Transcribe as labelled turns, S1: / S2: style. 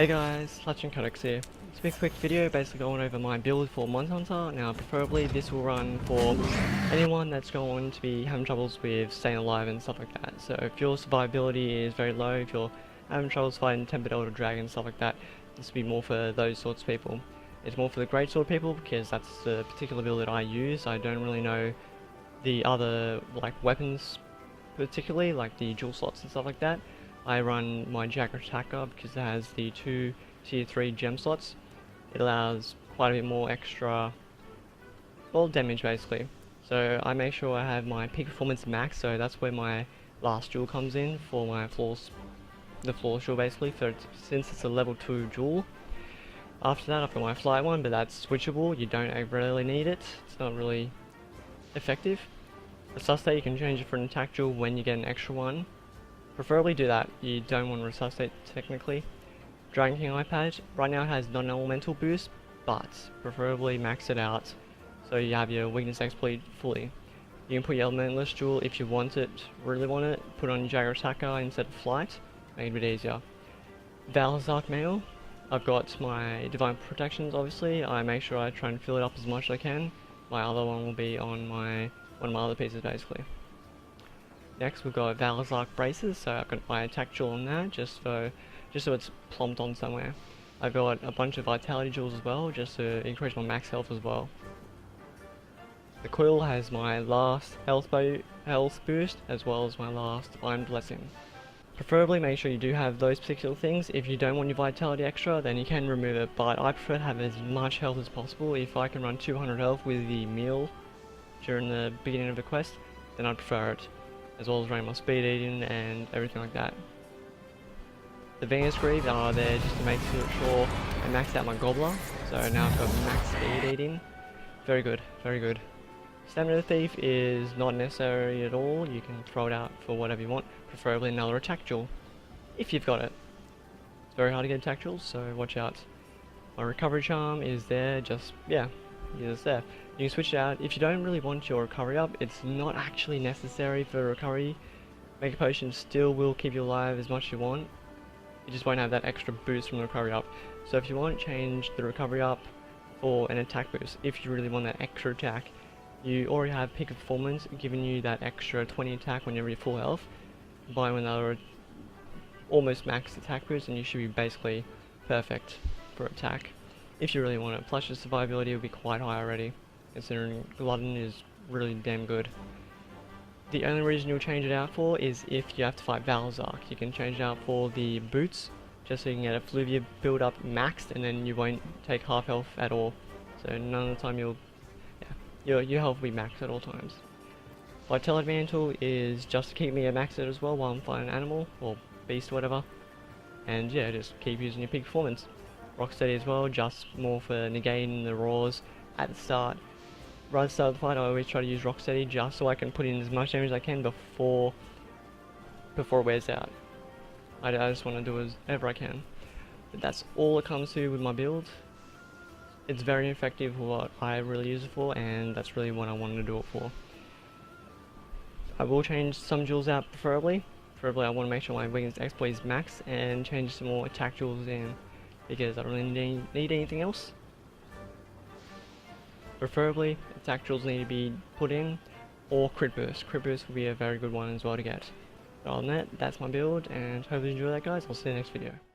S1: Hey guys, Clutch and Codex here. It's a quick video basically going over my build for Monster Hunter. Now preferably this will run for anyone that's going to be having troubles with staying alive and stuff like that. So if your survivability is very low, if you're having troubles fighting Tempered Elder Dragon and stuff like that, this will be more for those sorts of people. It's more for the Greatsword people because that's the particular build that I use. I don't really know the other weapons particularly, like the dual slots and stuff like that. I run my Jagger Attacker because it has the 2 tier 3 gem slots. It allows quite a bit more extra, well, damage basically. So I make sure I have my peak performance max, so that's where my last jewel comes in for my floors, the floor jewel basically, since it's a level 2 jewel. After that I've got my flight one, but that's switchable, you don't really need it, it's not really effective. The Resuscitate, you can change it for an attack jewel when you get an extra one. Preferably do that, you don't want to Resuscitate technically. Dragon King iPad, right now it has non-elemental boost, but preferably max it out so you have your weakness exploit fully. You can put your elementalist jewel if you want it, really want it, put on your Jagger Attacker instead of flight, make it a bit easier. Valazark Mail, I've got my Divine Protections obviously, I make sure I try and fill it up as much as I can. My other one will be on one of my other pieces basically. Next we've got Valazark Braces, so I've got my attack jewel on that, just so it's plumped on somewhere. I've got a bunch of Vitality jewels as well, just to increase my max health as well. The coil has my last health boost, as well as my last Iron Blessing. Preferably make sure you do have those particular things. If you don't want your Vitality extra, then you can remove it, but I prefer to have as much health as possible. If I can run 200 health with the meal during the beginning of the quest, then I'd prefer it, as well as running my speed eating and everything like that. The Venus Greaves are there just to make sure I maxed out my Gobbler, so now I've got max speed eating. Very good, very good. Stamina Thief is not necessary at all, you can throw it out for whatever you want, preferably another attack jewel, if you've got it. It's very hard to get attack jewels, so watch out. My Recovery Charm is there, it's there. You can switch it out. If you don't really want your recovery up, it's not actually necessary for recovery. Mega Potion still will keep you alive as much as you want. You just won't have that extra boost from the recovery up. So if you want, change the recovery up for an attack boost. If you really want that extra attack, you already have peak performance giving you that extra 20 attack when you're at full health. Buy another almost max attack boost and you should be basically perfect for attack. If you really want it. Plus your survivability will be quite high already, considering Glutton is really damn good. The only reason you'll change it out for is if you have to fight Valazark. You can change it out for the boots, just so you can get a Fluvia build up maxed and then you won't take half health at all. So none of the time your health will be maxed at all times. Vitality Mantle is just to keep me at maxed as well while I'm fighting an animal, or beast or whatever. And yeah, just keep using your peak performance. Rocksteady as well, just more for negating the roars at the start. Right at the start of the fight I always try to use Rocksteady just so I can put in as much damage as I can before it wears out. I just want to do as ever I can. But that's all it comes to with my build. It's very effective for what I really use it for, and that's really what I wanted to do it for. I will change some jewels out preferably. Preferably I want to make sure my weakness exploit is max and change some more attack jewels in, because I don't really need anything else. Preferably, attack jewels need to be put in, or crit boost. Crit boost will be a very good one as well to get. But other than that, that's my build, and hope you enjoy that guys. I'll see you in the next video.